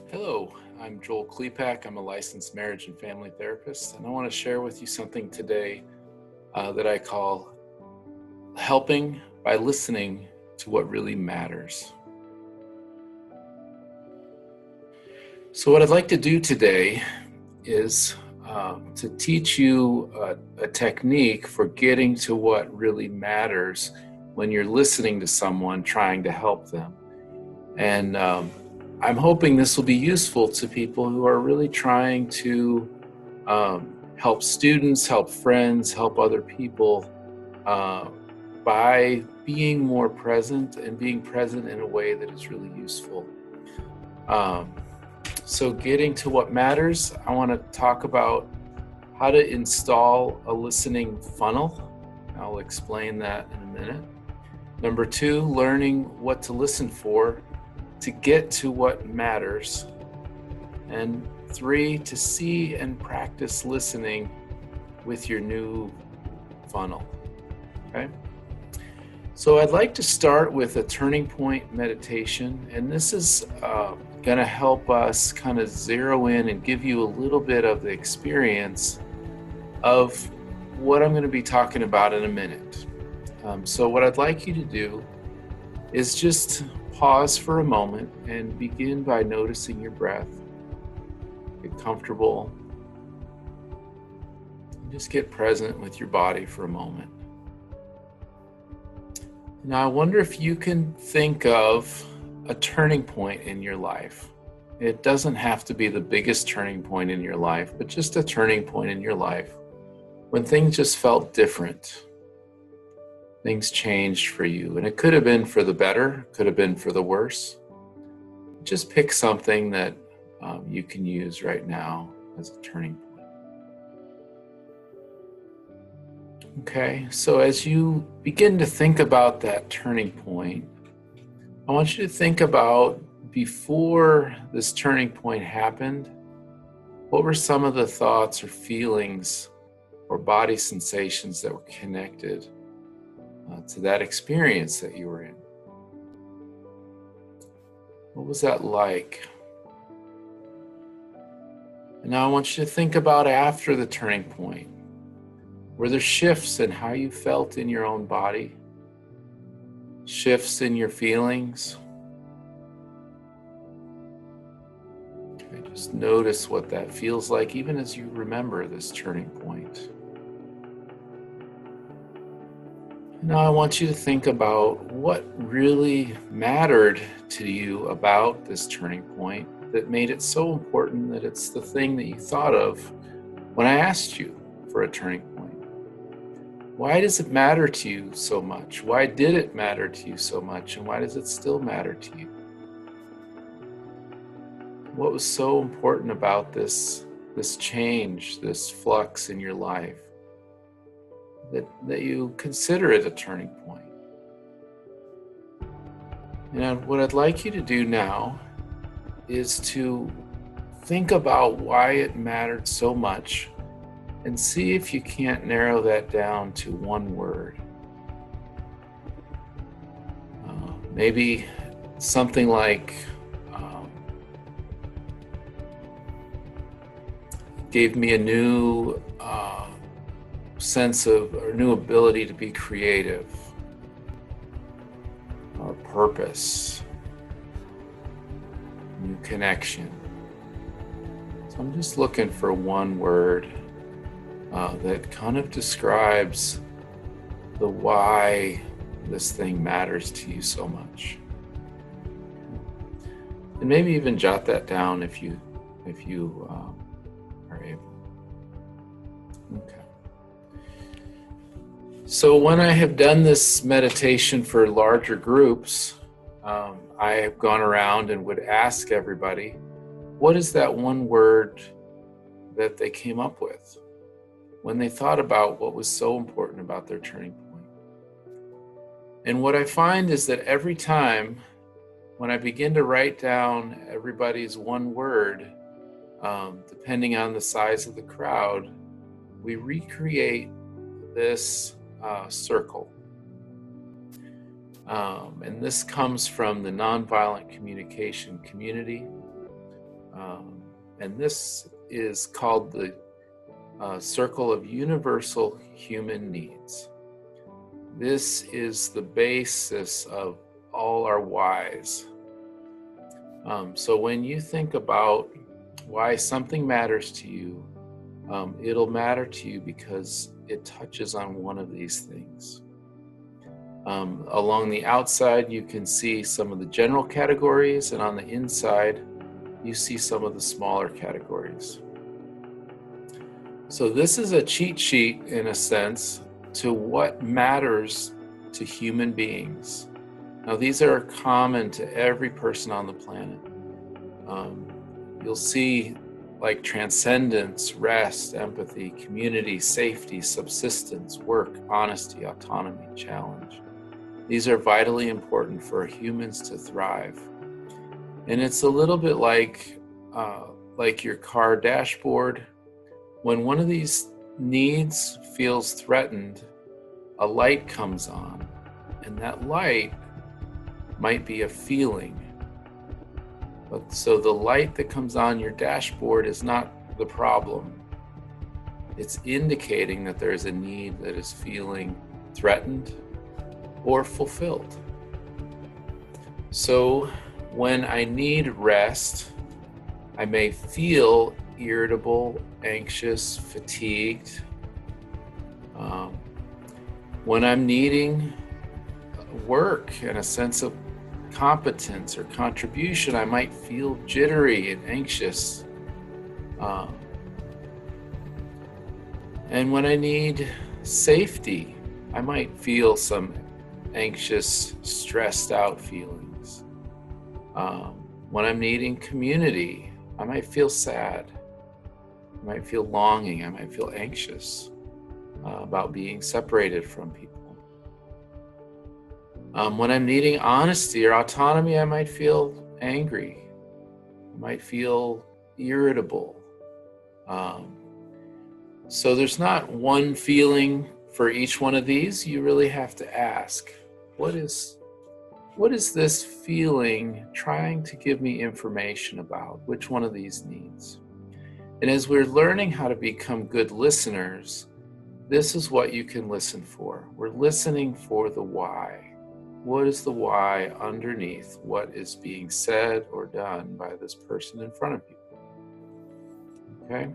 Hello, I'm Joel Klepac. I'm a licensed marriage and family therapist, and I want to share with you something today that I call helping by listening to what really matters. So, what I'd like to do today is to teach you a technique for getting to what really matters when you're listening to someone trying to help them. And I'm hoping this will be useful to people who are really trying to help students, help friends, help other people by being more present and being present in a way that is really useful. So getting to what matters, I want to talk about how to install a listening funnel. I'll explain that in a minute. Number 2, learning what to listen for to get to what matters. And 3, to see and practice listening with your new funnel. Okay? So I'd like to start with a turning point meditation, and this is going to help us kind of zero in and give you a little bit of the experience of what I'm going to be talking about in a minute. So what I'd like you to do is just pause for a moment and begin by noticing your breath. Get comfortable. And just get present with your body for a moment. Now, I wonder if you can think of a turning point in your life. It doesn't have to be the biggest turning point in your life, but just a turning point in your life when things just felt different. Things changed for you, and it could have been for the better, could have been for the worse. Just pick something that you can use right now as a turning point. Okay, so as you begin to think about that turning point, I want you to think about before this turning point happened, what were some of the thoughts or feelings or body sensations that were connected to that experience that you were in? What was that like? And now I want you to think about after the turning point. Were there shifts in how you felt in your own body? Shifts in your feelings? Okay, just notice what that feels like even as you remember this turning point. Now I want you to think about what really mattered to you about this turning point that made it so important that it's the thing that you thought of when I asked you for a turning point. Why does it matter to you so much? Why did it matter to you so much? And why does it still matter to you? What was so important about this change, this flux in your life? That you consider it a turning point. And what I'd like you to do now is to think about why it mattered so much and see if you can't narrow that down to one word. Maybe something like gave me a new sense of, or new ability to be creative, or purpose, new connection. So I'm just looking for one word that kind of describes the why this thing matters to you so much. And maybe even jot that down if you are able. Okay. So when I have done this meditation for larger groups, I have gone around and would ask everybody, what is that one word that they came up with when they thought about what was so important about their turning point? And what I find is that every time when I begin to write down everybody's one word, depending on the size of the crowd, we recreate this circle. And this comes from the nonviolent communication community. And this is called the circle of universal human needs. This is the basis of all our whys. So when you think about why something matters to you, it'll matter to you because it touches on one of these things. Along the outside, you can see some of the general categories, and on the inside, you see some of the smaller categories. So this is a cheat sheet, in a sense, to what matters to human beings. Now, these are common to every person on the planet. You'll see like transcendence, rest, empathy, community, safety, subsistence, work, honesty, autonomy, challenge. These are vitally important for humans to thrive. And it's a little bit like your car dashboard. When one of these needs feels threatened, a light comes on, and that light might be a feeling. But so the light that comes on your dashboard is not the problem. It's indicating that there is a need that is feeling threatened or fulfilled. So when I need rest, I may feel irritable, anxious, fatigued. When I'm needing work and a sense of competence or contribution, I might feel jittery and anxious. And when I need safety, I might feel some anxious, stressed out feelings. When I'm needing community, I might feel sad. I might feel longing. I might feel anxious about being separated from people. When I'm needing honesty or autonomy, I might feel angry. I might feel irritable. So there's not one feeling for each one of these. You really have to ask, what is this feeling trying to give me information about? Which one of these needs? And as we're learning how to become good listeners, this is what you can listen for. We're listening for the why. What is the why underneath what is being said or done by this person in front of you? Okay?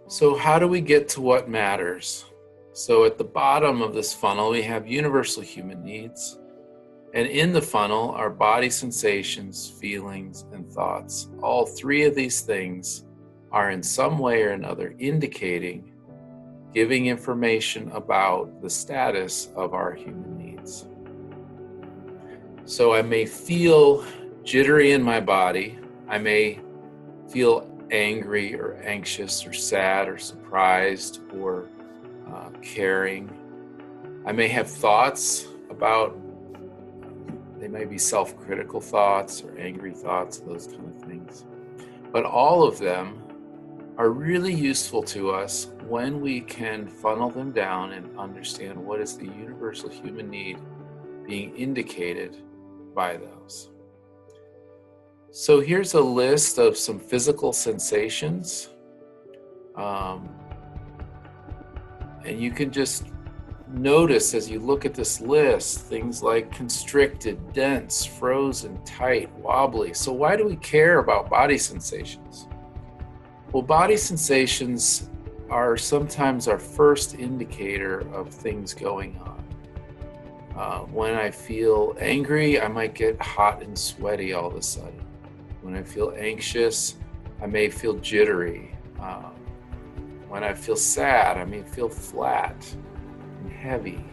So how do we get to what matters? So at the bottom of this funnel, we have universal human needs. And in the funnel are body sensations, feelings, and thoughts. All three of these things are in some way or another indicating, giving information about the status of our human needs. So I may feel jittery in my body. I may feel angry or anxious or sad or surprised or caring. I may have thoughts about, they may be self-critical thoughts or angry thoughts, those kind of things. But all of them are really useful to us when we can funnel them down and understand what is the universal human need being indicated by those. So here's a list of some physical sensations. And you can just notice as you look at this list, things like constricted, dense, frozen, tight, wobbly. So why do we care about body sensations? Well, body sensations are sometimes our first indicator of things going on. When I feel angry, I might get hot and sweaty all of a sudden. When I feel anxious, I may feel jittery. When I feel sad, I may feel flat and heavy.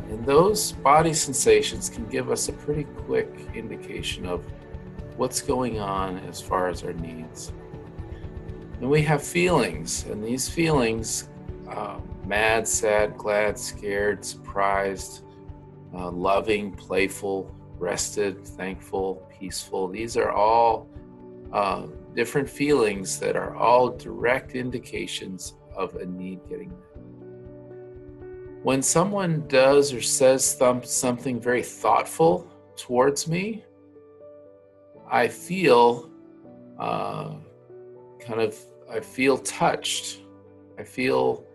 And those body sensations can give us a pretty quick indication of what's going on as far as our needs. And we have feelings, and these feelings, mad, sad, glad, scared, surprised, loving, playful, rested, thankful, peaceful. These are all different feelings that are all direct indications of a need getting met. When someone does or says something very thoughtful towards me, I feel I feel touched. I feel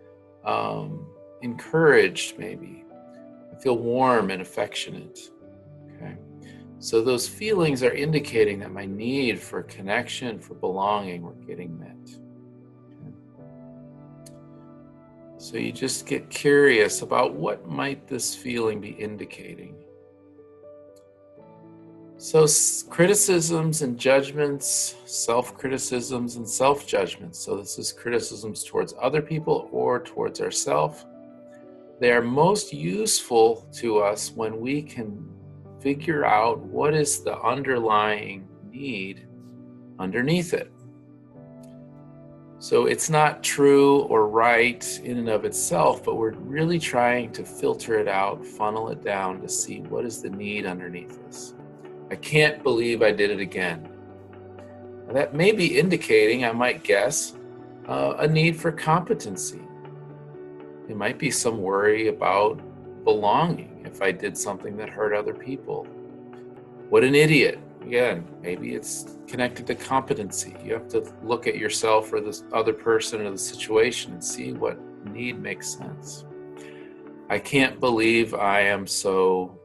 encouraged, maybe. I feel warm and affectionate. Okay. So those feelings are indicating that my need for connection, for belonging, were getting met. Okay. So you just get curious about what might this feeling be indicating. So criticisms and judgments, self-criticisms and self-judgments. So this is criticisms towards other people or towards ourselves. They are most useful to us when we can figure out what is the underlying need underneath it. So it's not true or right in and of itself, but we're really trying to filter it out, funnel it down to see what is the need underneath this. I can't believe I did it again. Now, that may be indicating, I might guess, a need for competency. It might be some worry about belonging if I did something that hurt other people. What an idiot. Again, maybe it's connected to competency. You have to look at yourself or this other person or the situation and see what need makes sense. I can't believe I am so...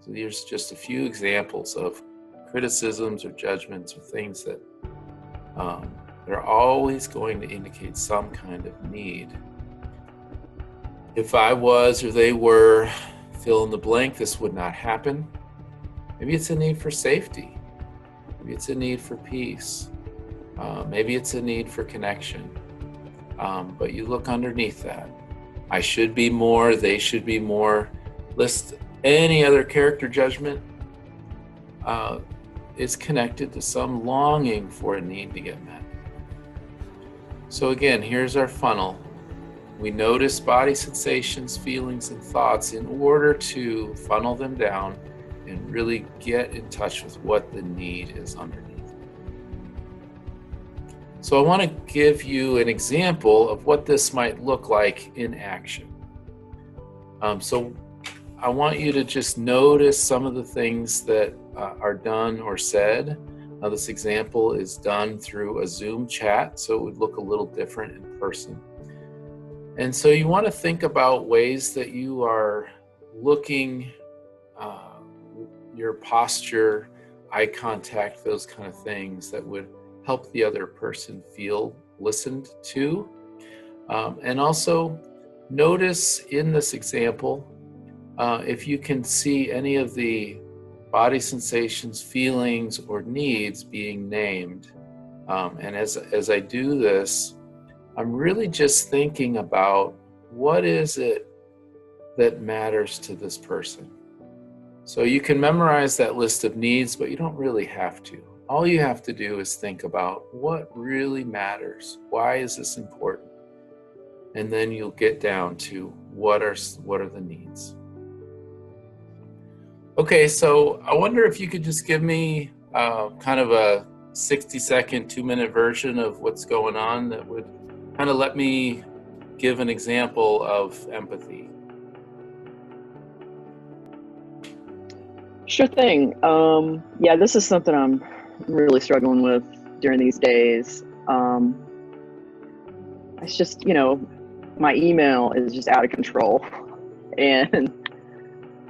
Here's just a few examples of criticisms or judgments or things that are always going to indicate some kind of need. If I was or they were, fill in the blank, this would not happen. Maybe it's a need for safety. Maybe it's a need for peace. Maybe it's a need for connection. But you look underneath that. I should be more, they should be more. List any other character judgment is connected to some longing for a need to get met. So again, here's our funnel. We notice body sensations, feelings, and thoughts in order to funnel them down and really get in touch with what the need is underneath. So I want to give you an example of what this might look like in action. So I want you to just notice some of the things that are done or said. Now this example is done through a Zoom chat, so it would look a little different in person. And so you want to think about ways that you are looking, your posture, eye contact, those kind of things that would help the other person feel listened to. And also notice in this example, if you can see any of the body sensations, feelings, or needs being named. And as I do this, I'm really just thinking about what is it that matters to this person. So you can memorize that list of needs, but you don't really have to. All you have to do is think about what really matters. Why is this important? And then you'll get down to what are the needs. Okay, so I wonder if you could just give me kind of a 60-second, 2-minute version of what's going on that would kind of let me give an example of empathy. Sure thing. Yeah, this is something I'm really struggling with during these days. It's just, my email is just out of control. And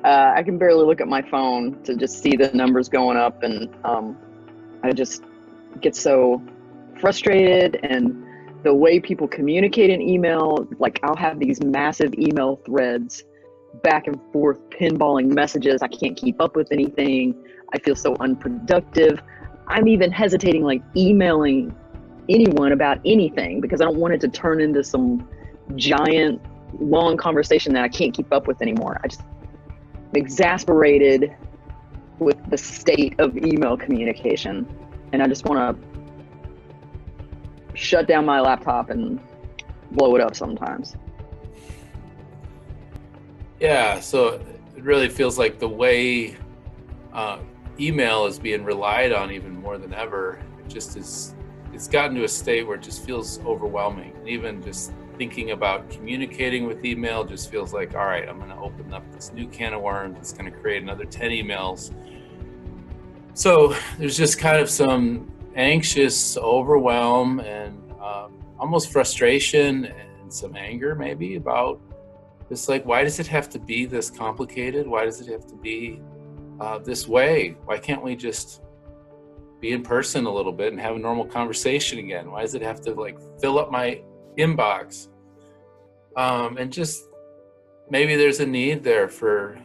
I can barely look at my phone to just see the numbers going up. And I just get so frustrated. And the way people communicate in email, like I'll have these massive email threads back and forth, pinballing messages. I can't keep up with anything. I feel so unproductive. I'm even hesitating, like emailing anyone about anything because I don't want it to turn into some giant, long conversation that I can't keep up with anymore. I just exasperated with the state of email communication. And I just want to shut down my laptop and blow it up sometimes. Yeah, so it really feels like the way email is being relied on even more than ever, it's gotten to a state where it just feels overwhelming. And even just thinking about communicating with email just feels like, all right, I'm going to open up this new can of worms. It's going to create another 10 emails So there's just kind of some anxious overwhelm and almost frustration and some anger maybe about this, like, why does it have to be this complicated? Why does it have to be this way? Why can't we just be in person a little bit and have a normal conversation again? Why does it have to like fill up my inbox? And just maybe there's a need there for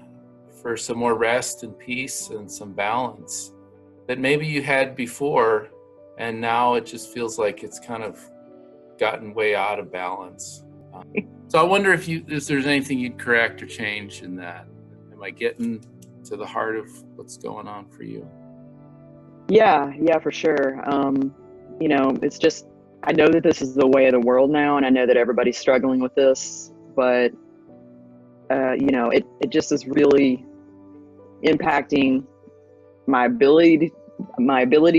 some more rest and peace and some balance that maybe you had before, and now it just feels like it's kind of gotten way out of balance. So I wonder if there's anything you'd correct or change in that. Am I getting to the heart of what's going on for you? Yeah, for sure. It's just, I know that this is the way of the world now, and I know that everybody's struggling with this, but it just is really impacting my ability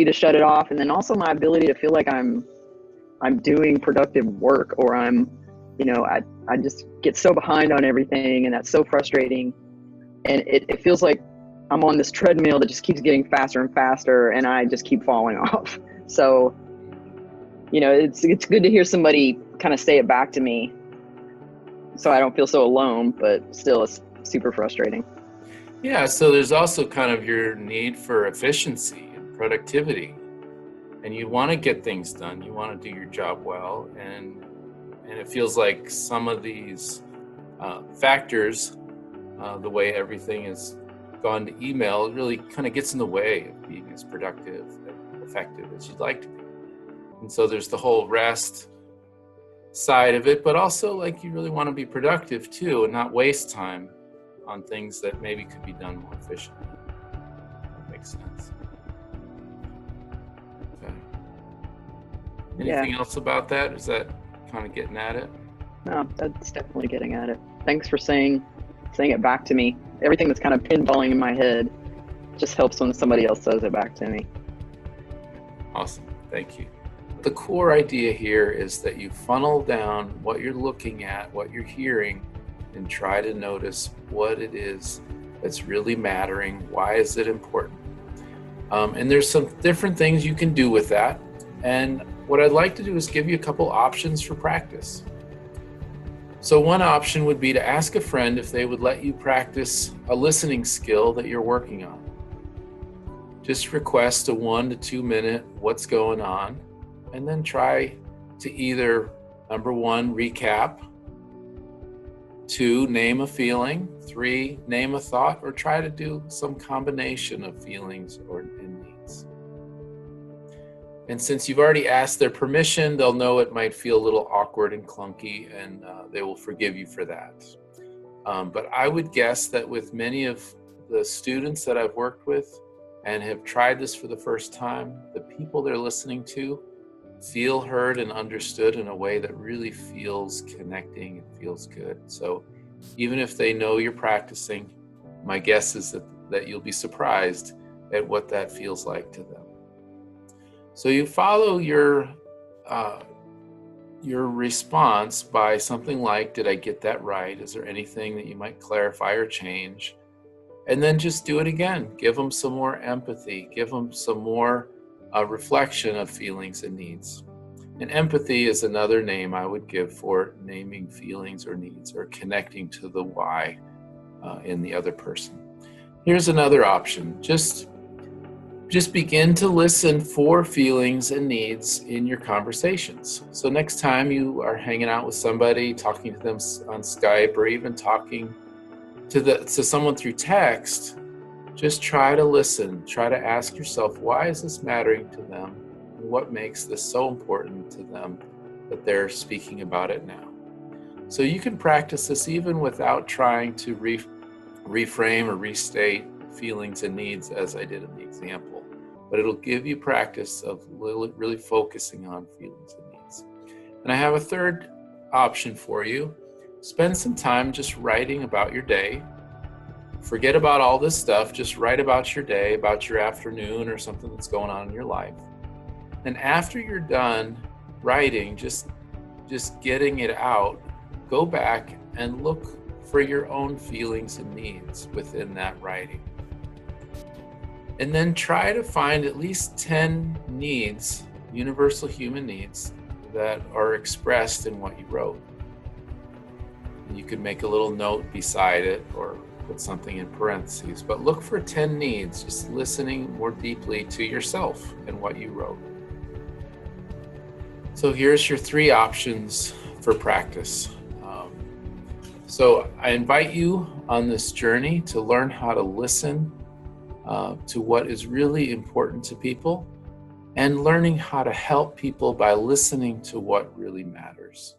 to shut it off, and then also my ability to feel like I'm doing productive work, or I just get so behind on everything, and that's so frustrating. And it feels like I'm on this treadmill that just keeps getting faster and faster, and I just keep falling off. So, it's good to hear somebody kind of say it back to me, so I don't feel so alone, but still it's super frustrating. Yeah, so there's also kind of your need for efficiency and productivity, and you want to get things done. You want to do your job well, and it feels like some of these factors, the way everything has gone to email, really kind of gets in the way of being as productive and effective as you'd like to be. And so there's the whole rest side of it, but also like you really want to be productive too and not waste time on things that maybe could be done more efficiently. That makes sense. Okay. Anything else about that? Is that kind of getting at it? No, that's definitely getting at it. Thanks for saying it back to me. Everything that's kind of pinballing in my head just helps when somebody else says it back to me. Awesome. Thank you. The core idea here is that you funnel down what you're looking at, what you're hearing, and try to notice what it is that's really mattering. Why is it important? And there's some different things you can do with that. And what I'd like to do is give you a couple options for practice. So one option would be to ask a friend if they would let you practice a listening skill that you're working on. Just request a 1 to 2 minute what's going on, and then try to either, number 1, recap, 2, name a feeling, 3, name a thought, or try to do some combination of feelings or needs. And since you've already asked their permission, they'll know it might feel a little awkward and clunky, and they will forgive you for that. But I would guess that with many of the students that I've worked with and have tried this for the first time, the people they're listening to feel heard and understood in a way that really feels connecting and feels good. So even if they know you're practicing, my guess is that you'll be surprised at what that feels like to them. So you follow your response by something like, did I get that right? Is there anything that you might clarify or change? And then just do it again. Give them some more empathy. Give them some more reflection of feelings and needs. And empathy is another name I would give for naming feelings or needs or connecting to the why in the other person. Here's another option. Just begin to listen for feelings and needs in your conversations. So next time you are hanging out with somebody, talking to them on Skype, or even talking to someone through text, just try to listen. Try to ask yourself, why is this mattering to them? And what makes this so important to them that they're speaking about it now? So you can practice this even without trying to reframe or restate feelings and needs as I did in the example. But it'll give you practice of really focusing on feelings and needs. And I have a third option for you. Spend some time just writing about your day. Forget about all this stuff. Just write about your day, about your afternoon, or something that's going on in your life. And after you're done writing, just getting it out, go back and look for your own feelings and needs within that writing. And then try to find at least 10 needs, universal human needs, that are expressed in what you wrote. And you could make a little note beside it or put something in parentheses, but look for 10 needs, just listening more deeply to yourself and what you wrote. So here's your 3 options for practice. So I invite you on this journey to learn how to listen to what is really important to people, and learning how to help people by listening to what really matters.